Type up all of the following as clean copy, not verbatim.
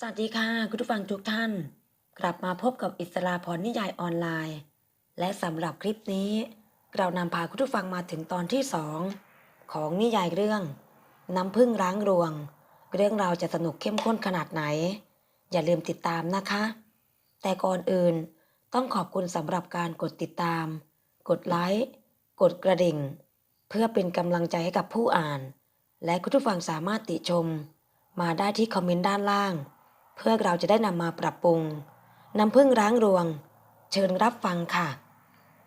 สวัสดีค่ะคุณผู้ฟังทุกท่านกลับมาพบกับอิสราพรนิยายออนไลน์และสำหรับคลิปนี้เรานำพาคุณผู้ฟังมาถึงตอนที่2ของนิยายเรื่องน้ำผึ้งร้างรวงเรื่องราวจะสนุกเข้มข้นขนาดไหนอย่าลืมติดตามนะคะแต่ก่อนอื่นต้องขอบคุณสำหรับการกดติดตามกดไลค์กดกระดิ่งเพื่อเป็นกำลังใจให้กับผู้อ่านและคุณผู้ฟังสามารถติชมมาได้ที่คอมเมนต์ด้านล่าง เพื่อเราจะได้นำมาปรับปรุงน้ำผึ้งร้างรวงเชิญรับฟังค่ะ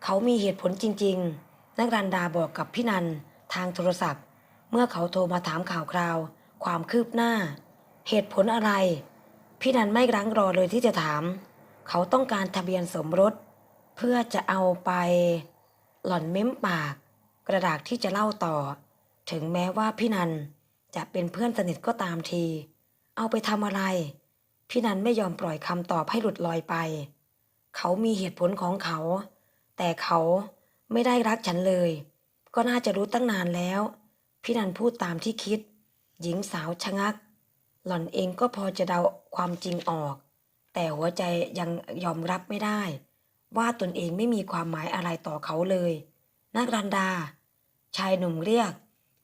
เขามีเหตุผลจริงๆนักรันดาบอกกับพี่นันทางโทรศัพท์เมื่อเขาโทรมาถามข่าวคราวความคืบหน้าเหตุผลอะไรพี่นันไม่รั้งรอเลยที่จะถามเขาต้องการทะเบียนสมรสเพื่อจะเอาไปหล่อนเม้มปากกระดากที่จะเล่าต่อถึงแม้ว่าพี่นันจะเป็นเพื่อนสนิทก็ตามทีเอาไปทำอะไร พี่นันไม่ยอมปล่อยคำตอบให้หลุดลอยไป เขามีเหตุผลของเขา แต่เขาไม่ได้รักฉันเลย ก็น่าจะรู้ตั้งนานแล้ว พี่นันพูดตามที่คิด หญิงสาวชะงัก หล่อนเองก็พอจะเดาความจริงออก แต่หัวใจยังยอมรับไม่ได้ ว่าตนเองไม่มีความหมายอะไรต่อเขาเลยนักรันดา ชายหนุ่มเรียก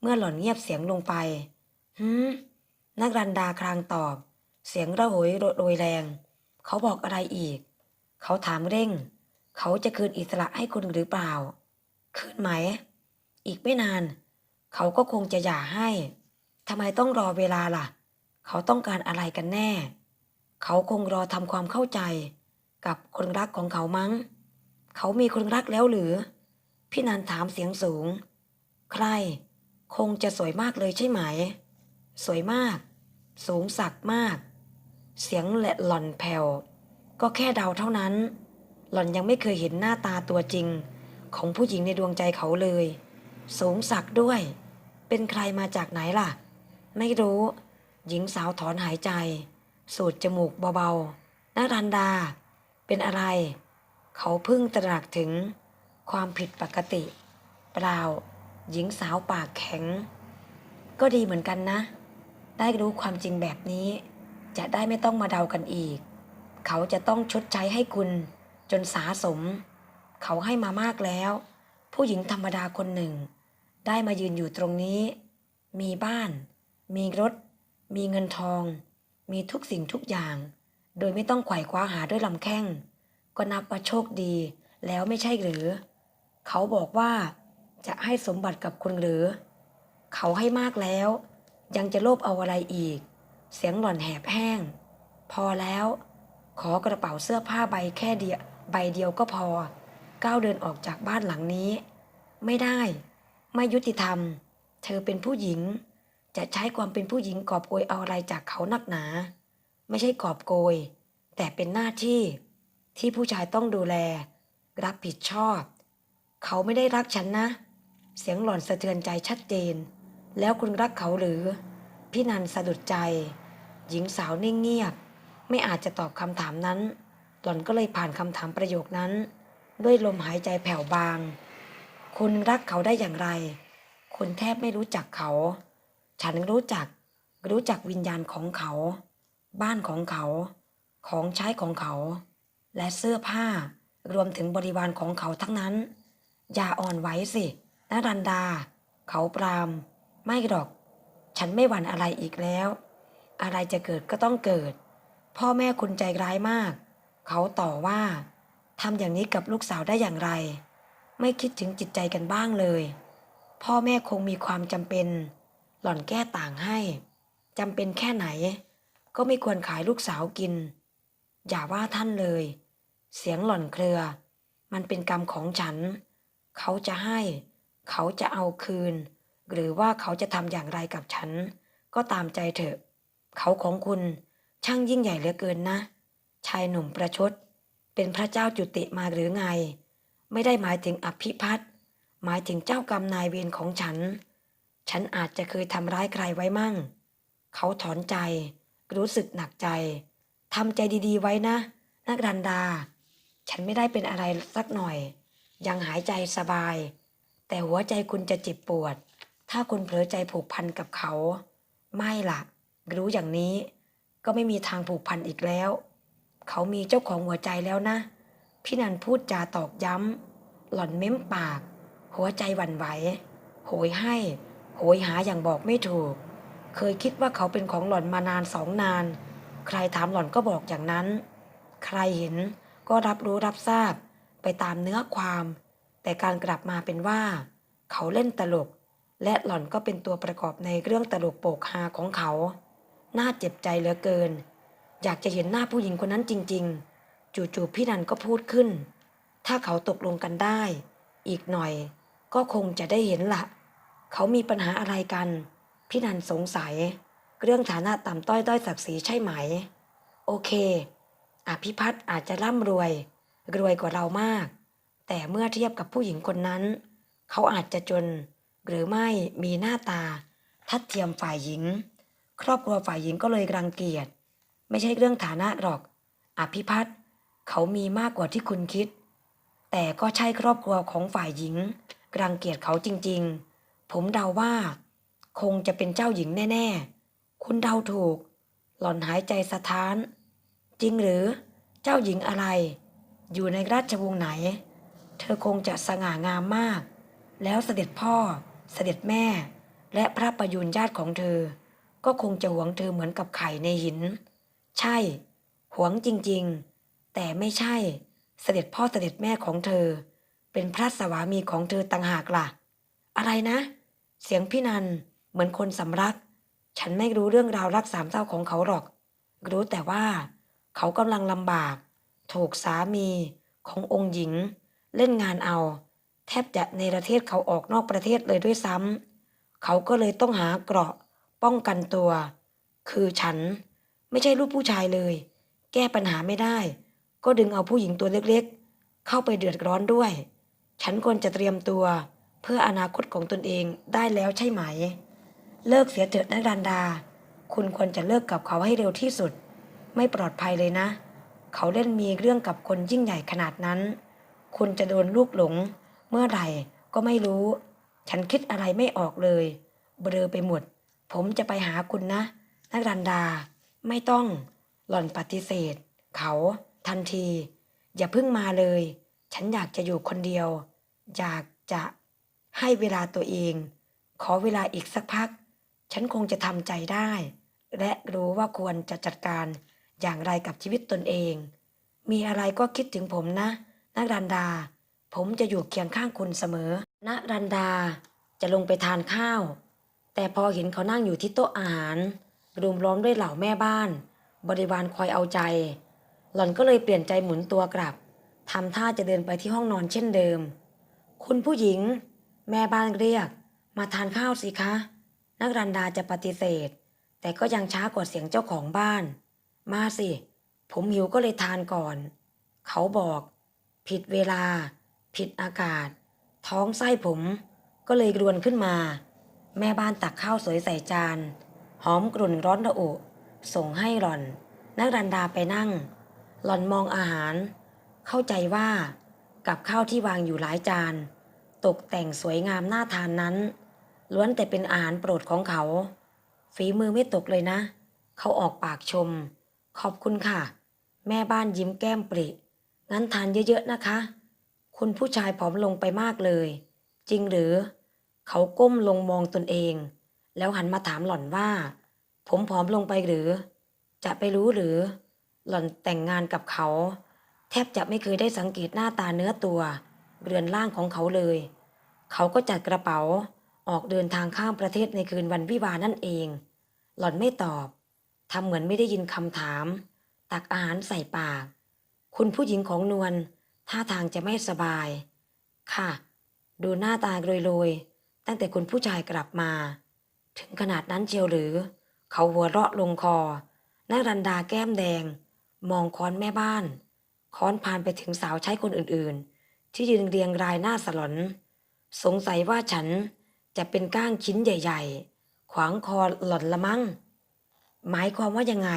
เมื่อหล่อนเงียบเสียงลงไปหืมนักรันดาครางตอบ เสียงระโหยโรยแรง เขาบอกอะไรอีก เขาถามเร่ง เขาจะคืนอิสระให้คุณหรือเปล่า คืนไหม อีกไม่นาน เขาก็คงจะหย่าให้ ทำไมต้องรอเวลาล่ะ เขาต้องการอะไรกันแน่ เขาคงรอทำความเข้าใจกับคนรักของเขามั้ง เขามีคนรักแล้วหรือ พี่นันถามเสียงสูง ใคร คงจะสวยมากเลยใช่ไหม สวยมาก สูงสักมาก เสียงและหล่อนแผ่วก็แค่เดาเท่านั้น หล่อนยังไม่เคยเห็นหน้าตาตัวจริงของผู้หญิงในดวงใจเขาเลย สูงสักด้วย เป็นใครมาจากไหนล่ะ ไม่รู้ หญิงสาวถอนหายใจ สูดจมูกเบาๆนารันดา เป็นอะไร เขาเพิ่งตระหนักถึงความผิดปกติ เปล่า หญิงสาวปากแข็ง ก็ดีเหมือนกันนะ ได้รู้ความจริงแบบนี้ จะได้ไม่ต้องมาเดากันอีก เขาจะต้องชดใช้ให้คุณจนสาสม เขาให้มามากแล้ว ผู้หญิงธรรมดาคนหนึ่ง ได้มายืนอยู่ตรงนี้ มีบ้าน มีรถ มีเงินทอง มีทุกสิ่งทุกอย่าง โดยไม่ต้องไขว่คว้าหาด้วยลำแข้ง ก็นับว่าโชคดีแล้วไม่ใช่หรือ เขาบอกว่าจะให้สมบัติกับคุณหรือ เขาให้มากแล้ว ยังจะโลภเอาอะไรอีก เสียงหล่อนแหบแห้ง พอแล้ว ขอกระเป๋าเสื้อผ้าใบแค่เดียวใบเดียวก็พอ ก้าวเดินออกจากบ้านหลังนี้ ไม่ได้ ไม่ยุติธรรม เธอเป็นผู้หญิง จะใช้ความเป็นผู้หญิงกอบโกยเอาอะไรจากเขานักหนา ไม่ใช่กอบโกย แต่เป็นหน้าที่ที่ผู้ชายต้องดูแล รับผิดชอบ เขาไม่ได้รักฉันนะ เสียงหล่อนสะเทือนใจชัดเจน แล้วคุณรักเขาหรือ พี่นันสะดุดใจ หญิงสาวนิ่งเงียบ ไม่อาจจะตอบคำถามนั้น หล่อนก็เลยผ่านคำถามประโยคนั้น ด้วยลมหายใจแผ่วบาง คุณรักเขาได้อย่างไร คุณแทบไม่รู้จักเขา ฉันรู้จักวิญญาณของเขา บ้านของเขา ของใช้ของเขา และเสื้อผ้ารวมถึงบริวารของเขาทั้งนั้น อย่าอ่อนไหวสินรันดา เขาปราม ไม่หรอก ฉันไม่หวั่นอะไรอีกแล้ว อะไรจะเกิดก็ต้องเกิด พ่อแม่คุณใจร้ายมาก เขาต่อว่าทำอย่างนี้กับลูกสาวได้อย่างไร ไม่คิดถึงจิตใจกันบ้างเลย พ่อแม่คงมีความจำเป็น หล่อนแก้ต่างให้จำเป็นแค่ไหน ก็ไม่ควรขายลูกสาวกิน อย่าว่าท่านเลย เสียงหล่อนเครือ มันเป็นกรรมของฉัน เขาจะให้ เขาจะเอาคืน หรือว่าเขาจะทำอย่างไรกับฉัน ก็ตามใจเถอะ เขาของคุณช่างยิ่งใหญ่เหลือเกินนะ ชายหนุ่มประชด เป็นพระเจ้าจุติมาหรือไง ไม่ได้หมายถึงอภิพัฒน์หมายถึงเจ้ากรรมนายเวรของฉัน ฉันอาจจะเคยทำร้ายใครไว้มั่ง เขาถอนใจ รู้สึกหนักใจ ทำใจดีๆไว้นะนักรันดา ฉันไม่ได้เป็นอะไรสักหน่อย ยังหายใจสบาย แต่หัวใจคุณจะเจ็บปวด ถ้าคุณเผลอใจผูกพันกับเขา ไม่ล่ะ รู้อย่างนี้ ก็ไม่มีทางผูกพันอีกแล้วเขามีเจ้าของหัวใจแล้วนะพี่นันพูดจาตอกย้ำหล่อนเม้มปากหัวใจหวั่นไหวโหยให้โหยหาอย่างบอกไม่ถูกเคยคิดว่าเขาเป็นของหล่อนมานานนานใครถามหล่อนก็บอกอย่างนั้นใครเห็นก็รับรู้รับทราบไปตามเนื้อความแต่การกลับมาเป็นว่าเขาเล่นตลกและหล่อนก็เป็นตัวประกอบในเรื่องตลกโปกฮาของเขาน่าเจ็บใจเหลือเกินอยากจะเห็นหน้าผู้หญิงคนนั้นจริงๆจู่ๆพี่นันก็พูดขึ้นถ้าเขาตกลงกันได้อีกหน่อยก็คงจะได้เห็นละเขามีปัญหาอะไรกันพี่นันสงสัยเรื่องฐานะต่ำต้อยด้อยศักดิ์ศรีใช่ไหมโอเคอภิพัฒน์อาจจะร่ำรวยกว่าเรามากแต่เมื่อเทียบกับผู้หญิงคนนั้นเขาอาจจะจนหรือไม่มีหน้าตาทัดเทียมฝ่ายหญิงครอบครัวฝ่ายหญิงก็เลยรังเกียจไม่ใช่เรื่องฐานะหรอกอภิพัฒน์เขามีมากกว่าที่คุณคิดแต่ก็ใช่ครอบครัวของฝ่ายหญิงรังเกียจเขาจริงๆผมเดาว่าคงจะเป็นเจ้าหญิงแน่ๆคุณเดาถูกหล่อนหายใจสะท้านจริงหรือเจ้าหญิงอะไรอยู่ในราชวงศ์ไหนเธอคงจะสง่างามมากแล้วเสด็จพ่อเสด็จแม่และพระประยุรญาติของเธอก็คงจะหวงเธอเหมือนกับไข่ในหินใช่หวงจริงๆแต่ไม่ใช่เสด็จพ่อเสด็จแม่ของเธอเป็นพระสวามีของเธอต่างหากล่ะอะไรนะเสียงพี่นันเหมือนคนสำลักฉันไม่รู้เรื่องราวรักสามเศร้าของเขาหรอกรู้แต่ว่าเขากำลังลำบากถูกสามีขององค์หญิงเล่นงานเอาแทบจะเนรเทศเขาออกนอกประเทศเลยด้วยซ้ำเขาก็เลยต้องหาเกราะป้องกันตัวคือฉันไม่ใช่ลูกผู้ชายเลยแก้ปัญหาไม่ได้ก็ดึงเอาผู้หญิงตัวเล็กๆเข้าไปเดือดร้อนด้วยฉันควรจะเตรียมตัวเพื่ออนาคตของตนเองได้แล้วใช่ไหมเลิกเสียเถิดนะรันดาคุณควรจะเลิกกับเขาให้เร็วที่สุดไม่ปลอดภัยเลยนะเขาเล่นมีเรื่องกับคนยิ่งใหญ่ขนาดนั้นคุณจะโดนลูกหลงเมื่อไหร่ก็ไม่รู้ฉันคิดอะไรไม่ออกเลยเบลอไปหมดผมจะไปหาคุณนะนักรันดาไม่ต้องหล่อนปฏิเสธเขาทันทีอย่าเพิ่งมาเลยฉันอยากจะอยู่คนเดียวอยากจะให้เวลาตัวเองขอเวลาอีกสักพักฉันคงจะทำใจได้และรู้ว่าควรจะจัดการอย่างไรกับชีวิตตนเองมีอะไรก็คิดถึงผมนะนักรันดาผมจะอยู่เคียงข้างคุณเสมอณรันดาจะลงไปทานข้าวแต่พอเห็นเขานั่งอยู่ที่โต๊ะอาหารรุมล้อมด้วยเหล่าแม่บ้านบริวารคอยเอาใจหล่อนก็เลยเปลี่ยนใจหมุนตัวกลับทำท่าจะเดินไปที่ห้องนอนเช่นเดิมคุณผู้หญิงแม่บ้านเรียกมาทานข้าวสิคะนักรันดาจะปฏิเสธแต่ก็ยังช้ากว่าเสียงเจ้าของบ้านมาสิผมหิวก็เลยทานก่อนเขาบอกผิดเวลาผิดอากาศท้องไส้ผมก็เลยรวนขึ้นมาแม่บ้านตักข้าวสวยใส่จานหอมกรุ่นร้อนระอุส่งให้หล่อนนักรันดาไปนั่งหล่อนมองอาหารเข้าใจว่ากับข้าวที่วางอยู่หลายจานตกแต่งสวยงามน่าทานนั้นล้วนแต่เป็นอาหารโปรดของเขาฝีมือไม่ตกเลยนะเขาออกปากชมขอบคุณค่ะแม่บ้านยิ้มแก้มปริงั้นทานเยอะๆนะคะคุณผู้ชายผอมลงไปมากเลยจริงหรือเขาก้มลงมองตนเองแล้วหันมาถามหล่อนว่าผมผอมลงไปหรือจะไปรู้หรือหล่อนแต่งงานกับเขาแทบจะไม่เคยได้สังเกตหน้าตาเนื้อตัวเรือนร่างของเขาเลยเขาก็จัดกระเป๋าออกเดินทางข้ามประเทศในคืนวันวิวาห์นั่นเองหล่อนไม่ตอบทำเหมือนไม่ได้ยินคำถามตักอาหารใส่ปากคุณผู้หญิงของนวลท่าทางจะไม่สบายค่ะดูหน้าตาโรยๆตั้งแต่คุณผู้ชายกลับมาถึงขนาดนั้นเชียวหรือเขาหัวเราะลงคอนักรันดาแก้มแดงมองค้อนแม่บ้านค้อนผ่านไปถึงสาวใช้คนอื่นๆที่ยืนเรียงรายหน้าสลอนสงสัยว่าฉันจะเป็นก้างชิ้นใหญ่ๆขวางคอหล่อนละมั้งหมายความว่ายังไง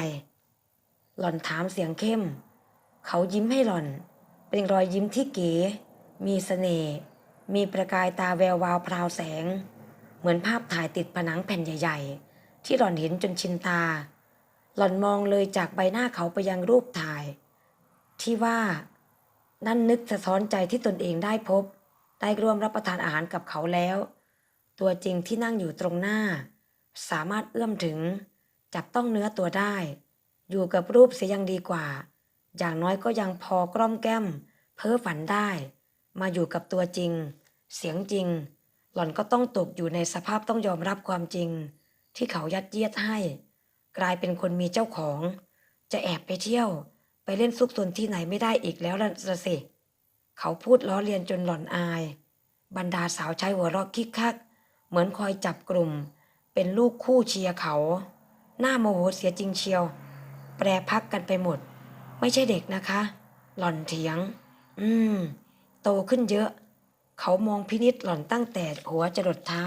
หล่อนถามเสียงเข้มเขายิ้มให้หล่อนเป็นรอยยิ้มที่เก๋มีเสน่ห์มีประกายตาแวววาวพราวแสงเหมือนภาพถ่ายติดผนังแผ่นใหญ่ๆที่หล่อนเห็นจนชินตา หล่อนมองเลยจากใบหน้าเขาไปยังรูปถ่าย ที่ว่านั่นนึกสะท้อนใจที่ตนเองได้พบได้ร่วมรับประทานอาหารกับเขาแล้ว ตัวจริงที่นั่งอยู่ตรงหน้า สามารถเอื้อมถึงจับต้องเนื้อตัวได้ อยู่กับรูปเสียยังดีกว่า อย่างน้อยก็ยังพอกล้อมแก้มเพ้อฝันได้ มาอยู่กับตัวจริง เสียงจริง หล่อนก็ต้องตกอยู่ในสภาพต้องยอมรับความจริง ที่เขายัดเยียดให้ กลายเป็นคนมีเจ้าของ จะแอบไปเที่ยวไปเล่นซุกซนที่ไหนไม่ได้อีกแล้วล่ะสิเขาพูดล้อเลียนจนหล่อนอาย บรรดาสาวใช้หัวเราะคิกคักเหมือนคอยจับกลุ่ม เป็นลูกคู่เชียร์เขาหน้าโมโหเสียจริงเชียว แปรพักกันไปหมด ไม่ใช่เด็กนะคะ หล่อนเถียง โตขึ้นเยอะ เขามองพินิจหล่อนตั้งแต่หัวจรดเท้า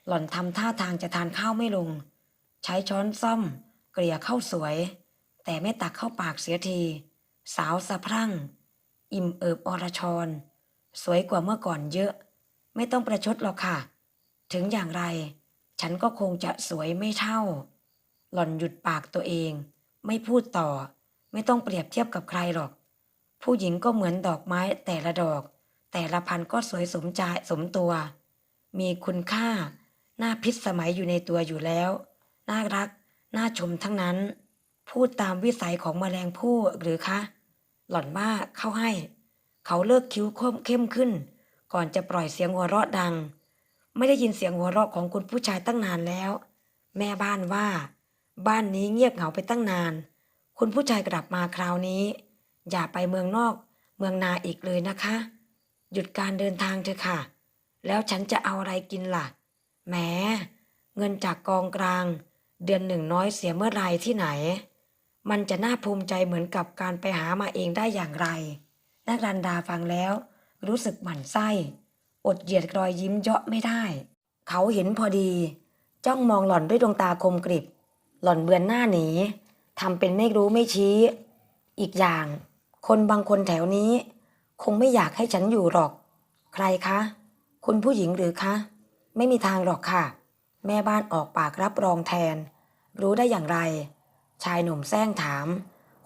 หล่อนทำท่าทางจะทานข้าวไม่ลง ใช้ช้อนซ่อมเกลี่ยข้าวสวย แต่ไม่ตักเข้าปากเสียที สาวสะพรั่ง อิ่มเอิบอรชร สวยกว่าเมื่อก่อนเยอะ ไม่ต้องประชดหรอกค่ะ ถึงอย่างไร ฉันก็คงจะสวยไม่เท่า หล่อนหยุดปากตัวเอง ไม่พูดต่อ ไม่ต้องเปรียบเทียบกับใครหรอก ผู้หญิงก็เหมือนดอกไม้แต่ละดอก แต่ละพันก็สวยสมใจสมตัว มีคุณค่า น่าพิสมัยอยู่ในตัวอยู่แล้ว น่ารัก น่าชมทั้งนั้น พูดตามวิสัยของแมลงผู้หรือคะ หล่อนว่าเข้าให้ เขาเลิกคิ้วเข้มขึ้น ก่อนจะปล่อยเสียงหัวเราะดัง ไม่ได้ยินเสียงหัวเราะของคุณผู้ชายตั้งนานแล้ว แม่บ้านว่า บ้านนี้เงียบเหงาไปตั้งนาน คุณผู้ชายกลับมาคราวนี้ อย่าไปเมืองนอก เมืองนาอีกเลยนะคะ หยุดการเดินทางเถอะค่ะ แล้วฉันจะเอาอะไรกินล่ะแหมเงินจากกองกลาง เดือนหนึ่งน้อยเสียเมื่อไรที่ไหน มันจะน่าภูมิใจเหมือนกับการไปหามาเองได้อย่างไรนักรันดาฟังแล้ว รู้สึกหมั่นไส้ อดเหยียดรอยยิ้มเยาะไม่ได้ เขาเห็นพอดี จ้องมองหล่อนด้วยดวงตาคมกริบ หล่อนเบือนหน้าหนีทำเป็นไม่รู้ไม่ชี้ อีกอย่าง คนบางคนแถวนี้ คงไม่อยากให้ฉันอยู่หรอก ใครคะ คุณผู้หญิงหรือคะ ไม่มีทางหรอกค่ะ แม่บ้านออกปากรับรองแทน รู้ได้อย่างไร ชายหนุ่มแซงถาม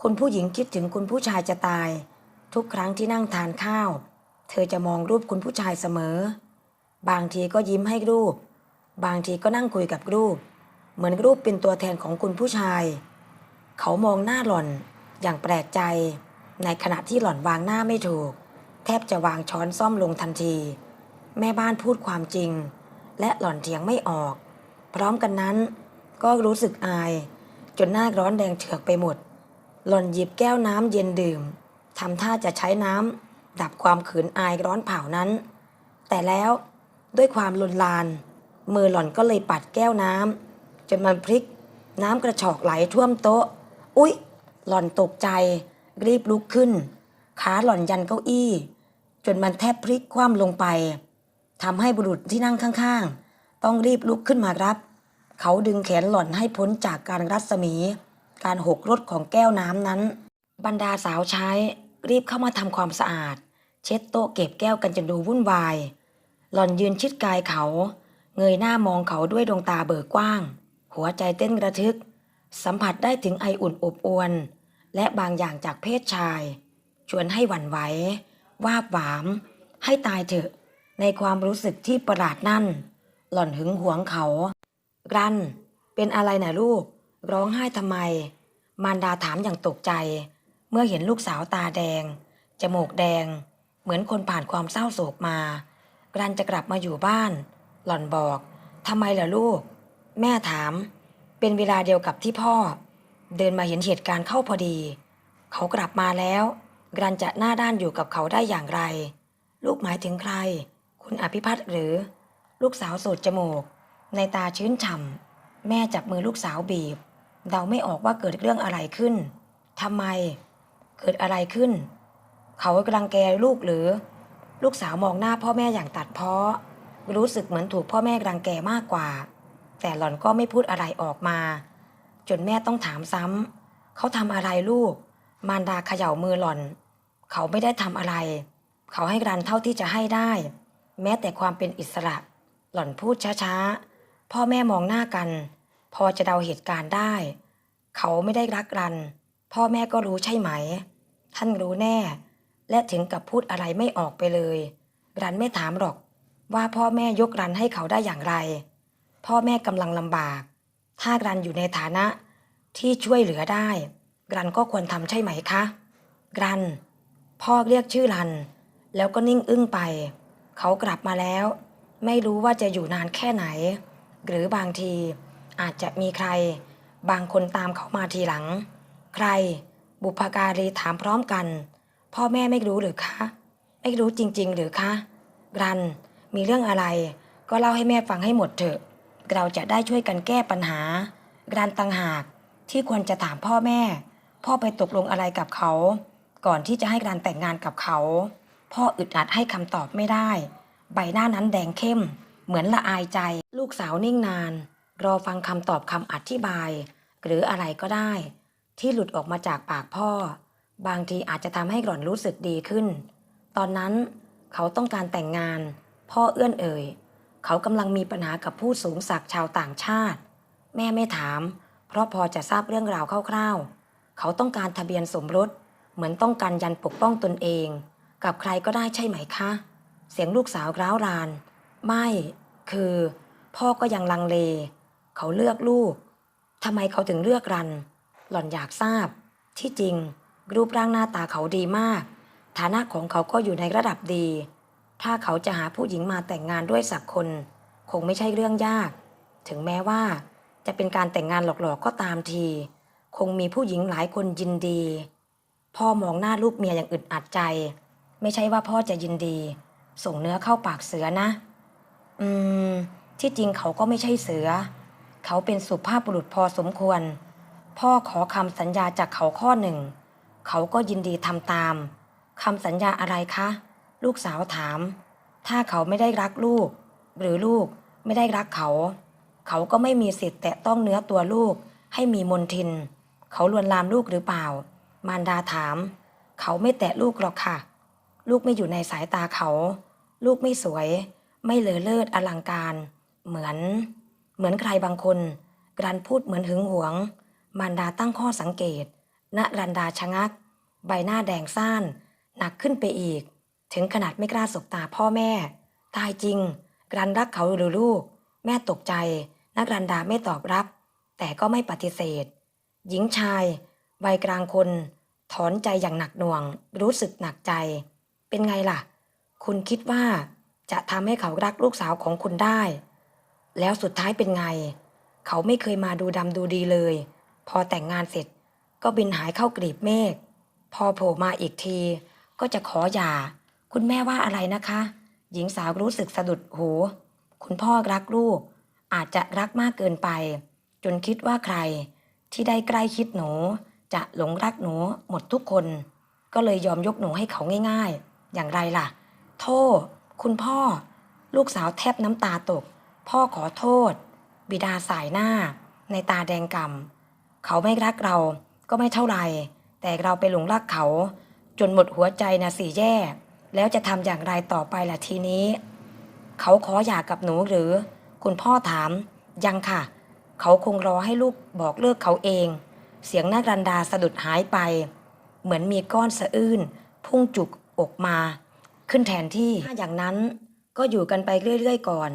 คุณผู้หญิงคิดถึงคุณผู้ชายจะตาย ทุกครั้งที่นั่งทานข้าว เธอจะมองรูปคุณผู้ชายเสมอ บางทีก็ยิ้มให้รูป บางทีก็นั่งคุยกับรูป เหมือนรูปเป็นตัวแทนของคุณผู้ชาย เขามองหน้าหล่อนอย่างแปลกใจ ในขณะที่หล่อนวางหน้าไม่ถูก แทบจะวางช้อนซ่อมลงทันที แม่บ้านพูดความจริง และหล่อนเถียงไม่ออก พร้อมกันนั้น ก็รู้สึกอาย จนหน้าร้อนแดงเถือกไปหมด หล่อนหยิบแก้วน้ำเย็นดื่มทำท่าจะใช้น้ำดับความขืนอายร้อนเผานั้น แต่แล้วด้วยความลนลาน มือหล่อนก็เลยปัดแก้วน้ำจนมันพลิกน้ำกระฉอกไหลท่วมโต๊ะ อุ๊ยหล่อนตกใจรีบลุกขึ้น ขาหล่อนยันเก้าอี้ จนมันแทบพลิกคว่ำลงไปทำให้บุรุษที่นั่งข้างๆต้องรีบลุกขึ้นมารับ เขาดึงแขนหล่อนให้พ้นจากการรัศมีการหกรถของแก้วน้ำนั้น บรรดาสาวใช้รีบเข้ามาทำความสะอาด เช็ดโต๊ะเก็บแก้วกันจนดูวุ่นวาย หล่อนยืนชิดกายเขา เงยหน้ามองเขาด้วยดวงตาเบิกกว้าง หัวใจเต้นระทึก สัมผัสได้ถึงไออุ่นอบอวลและบางอย่างจากเพศชาย ชวนให้หวั่นไหววาบหวาม ให้ตายเถอะ ในความรู้สึกที่ประหลาดนั่น หล่อนหึงหวงเขา รัน เป็นอะไรนะลูก ร้องไห้ทำไม มารดาถามอย่างตกใจ เมื่อเห็นลูกสาวตาแดง จมูกแดง เหมือนคนผ่านความเศร้าโศกมา รันจะกลับมาอยู่บ้าน หล่อนบอกทำไมล่ะลูก แม่ถาม เป็นเวลาเดียวกับที่พ่อ เดินมาเห็นเหตุการณ์เข้าพอดี เขากลับมาแล้ว รันจะหน้าด้านอยู่กับเขาได้อย่างไร ลูกหมายถึงใคร คุณอภิพัฒน์หรือ ลูกสาวสูดจมูก ในตาชื้นฉ่ำ แม่จับมือลูกสาวบีบ เดาไม่ออกว่าเกิดเรื่องอะไรขึ้น ทำไม เกิดอะไรขึ้น เขากำลังแกลูกหรือ ลูกสาวมองหน้าพ่อแม่อย่างตัดพ้อ รู้สึกเหมือนถูกพ่อแม่รังแกมากกว่า แต่หล่อนก็ไม่พูดอะไรออกมา จนแม่ต้องถามซ้ำ เขาทำอะไรลูก มารดาเขย่ามือหล่อน เขาไม่ได้ทำอะไร เขาให้รันเท่าที่จะให้ได้ แม้แต่ความเป็นอิสระ หล่อนพูดช้าๆ พ่อแม่มองหน้ากัน พอจะเดาเหตุการณ์ได้ เขาไม่ได้รักรันพ่อแม่ก็รู้ใช่ไหมท่านรู้แน่และถึงกับพูดอะไรไม่ออกไปเลยรันไม่ถามหรอกว่าพ่อแม่ยกรันให้เขาได้อย่างไรพ่อแม่กำลังลำบากถ้ารันอยู่ในฐานะที่ช่วยเหลือได้รันก็ควรทำใช่ไหมคะรันพ่อเรียกชื่อรันแล้วก็นิ่งอึ้งไปเขากลับมาแล้วไม่รู้ว่าจะอยู่นานแค่ไหนหรือบางทีอาจจะมีใครบางคนตามเขามาทีหลังใครบุพการีถามพร้อมกันพ่อแม่ไม่รู้หรือคะไม่รู้จริงๆหรือคะรันมีเรื่องอะไรก็เล่าให้แม่ฟังให้หมดเถอะเราจะได้ช่วยกันแก้ปัญหารันต่างหากที่ควรจะถามพ่อแม่พ่อไปตกลงอะไรกับเขาก่อนที่จะให้รันแต่งงานกับเขาพ่ออึดอัดให้คำตอบไม่ได้ใบหน้านั้นแดงเข้มเหมือนละอายใจลูกสาวนิ่งนานรอฟังคำตอบคำอธิบายหรืออะไรก็ได้ที่หลุดออกมาจากปากพ่อบางทีอาจจะทำให้หล่อนรู้สึกดีขึ้นตอนนั้นเขาต้องการแต่งงานพ่อเอื้อนเอ่ยเขากำลังมีปัญหากับผู้สูงศักดิ์ชาวต่างชาติแม่ไม่ถามเพราะพอจะทราบเรื่องราวคร่าวๆเขาต้องการทะเบียนสมรสเหมือนต้องการยันปกป้องตนเองกับใครก็ได้ใช่ไหมคะเสียงลูกสาวร้าวรานไม่คือพ่อก็ยังลังเลเขาเลือกลูกทำไมเขาถึงเลือกรันหล่อนอยากทราบที่จริงรูปร่างหน้าตาเขาดีมากฐานะของเขาก็อยู่ในระดับดีถ้าเขาจะหาผู้หญิงมาแต่งงานด้วยสักคนคงไม่ใช่เรื่องยากถึงแม้ว่าจะเป็นการแต่งงานหลอกๆก็ตามทีคงมีผู้หญิงหลายคนยินดีพ่อมองหน้าลูกเมียอย่างอึดอัดใจไม่ใช่ว่าพ่อจะยินดีส่งเนื้อเข้าปากเสือนะอืมที่จริงเขาก็ไม่ใช่เสือเขาเป็นสุภาพบุรุษพอสมควรพ่อขอคำสัญญาจากเขาข้อหนึ่งเขาก็ยินดีทำตามคำสัญญาอะไรคะลูกสาวถามถ้าเขาไม่ได้รักลูกหรือลูกไม่ได้รักเขาเขาก็ไม่มีสิทธิ์แตะต้องเนื้อตัวลูกให้มีมนทินเขาลวนลามลูกหรือเปล่ามารดาถามเขาไม่แตะลูกหรอกค่ะลูกไม่อยู่ในสายตาเขาลูกไม่สวยไม่เลอเลิศอลังการเหมือนใครบางคนรันพูดเหมือนหึงหวงมารดาตั้งข้อสังเกตณรันดาชะงักใบหน้าแดงซ่านหนักขึ้นไปอีกถึงขนาดไม่กล้าสบตาพ่อแม่ตายจริงรันรักเขาหรือลูกแม่ตกใจนักรันดาไม่ตอบรับแต่ก็ไม่ปฏิเสธหญิงชายวัยกลางคนถอนใจอย่างหนักหน่วงรู้สึกหนักใจเป็นไงล่ะคุณคิดว่าจะทำให้เขารักลูกสาวของคุณได้แล้วสุดท้ายเป็นไงเขาไม่เคยมาดูดำดูดีเลยพอแต่งงานเสร็จก็บินหายเข้ากลีบเมฆพอโผล่มาอีกทีก็จะขอหย่าคุณแม่ว่าอะไรนะคะหญิงสาวรู้สึกสะดุดหูคุณพ่อรักลูกอาจจะรักมากเกินไปจนคิดว่าใครที่ได้ใกล้ชิดหนูจะหลงรักหนูหมดทุกคนก็เลยยอมยกหนูให้เขาง่ายๆอย่างไรล่ะโทษคุณพ่อลูกสาวแทบน้ำตาตกพ่อขอโทษบิดาสายหน้าในตาแดงก่ำเขาไม่รักเราก็ไม่เท่าไหร่แต่เราไปหลงรักเขาจนหมดหัวใจนะสิแย่แล้วจะทำอย่างไรต่อไปล่ะทีนี้เขาขอหย่ากับหนูหรือคุณพ่อถามยังค่ะเขาคงรอให้ลูกบอกเลิกเขาเองเสียงนารันดาสะดุดหายไปเหมือนมีก้อนสะอื้นพุ่งจุกอกมาขึ้นแทนที่ถ้าอย่างนั้นก็อยู่กันไปเรื่อยๆก่อน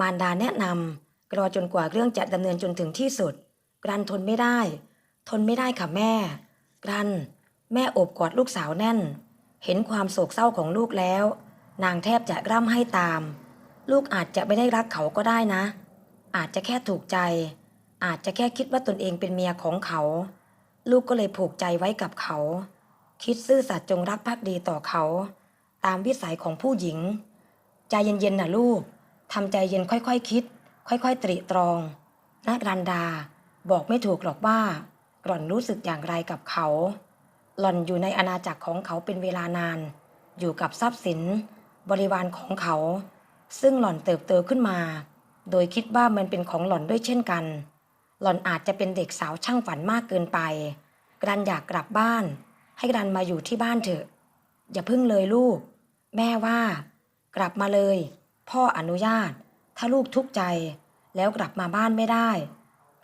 มารดาแนะนำรอจนกว่าเรื่องจะดำเนินจนถึงที่สุดกรันทนไม่ได้ค่ะแม่กรันแม่โอบกอดลูกสาวแน่นเห็นความโศกเศร้าของลูกแล้วนางแทบจะร่ำไห้ตามลูกอาจจะไม่ได้รักเขาก็ได้นะอาจจะแค่ถูกใจอาจจะแค่คิดว่าตนเองเป็นเมียของเขาลูกก็เลยผูกใจไว้กับเขาคิดซื่อสัตย์จงรักภักดีต่อเขาตามวิสัยของผู้หญิงใจเย็นๆน่ะลูกทำใจเย็นค่อยๆคิดค่อยๆตรีตรองนักรันดาบอกไม่ถูกหรอกว่าหล่อนรู้สึกอย่างไรกับเขาหล่อนอยู่ในอาณาจักรของเขาเป็นเวลานานอยู่กับทรัพย์สินบริวารของเขาซึ่งหล่อนเติบโตขึ้นมาโดยคิดว่ามันเป็นของหล่อนด้วยเช่นกันหล่อนอาจจะเป็นเด็กสาวช่างฝันมากเกินไปกรันอยากกลับบ้านให้กรันมาอยู่ที่บ้านเถอะอย่าพึ่งเลยลูกแม่ว่ากลับมาเลยพ่ออนุญาตถ้าลูกทุกข์ใจแล้วกลับมาบ้านไม่ได้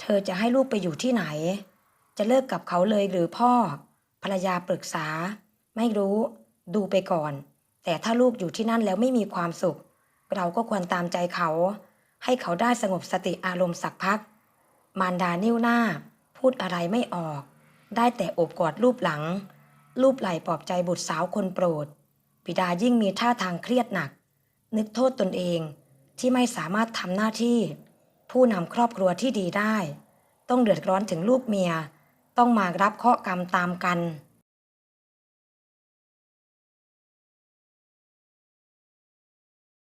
เธอจะให้ลูกไปอยู่ที่ไหน จะเลิกกับเขาเลยหรือพ่อภรรยาปรึกษาไม่รู้ดูไปก่อนแต่ถ้าลูกอยู่ที่นั่นแล้วไม่มีความสุขเราก็ควรตามใจเขาให้เขาได้สงบสติอารมณ์สักพักมารดานิ้วหน้าพูดอะไรไม่ออกได้แต่โอบกอดรูปหลังรูปไหล่ปลอบใจบุตรสาวคนโปรดบิดายิ่งมีท่าทางเครียดหนักนึกโทษตนเองที่ไม่สามารถทำหน้าที่ผู้นำครอบครัวที่ดีได้ต้องเดือดร้อนถึงลูกเมียต้องมารับเคราะห์กรรมตามกัน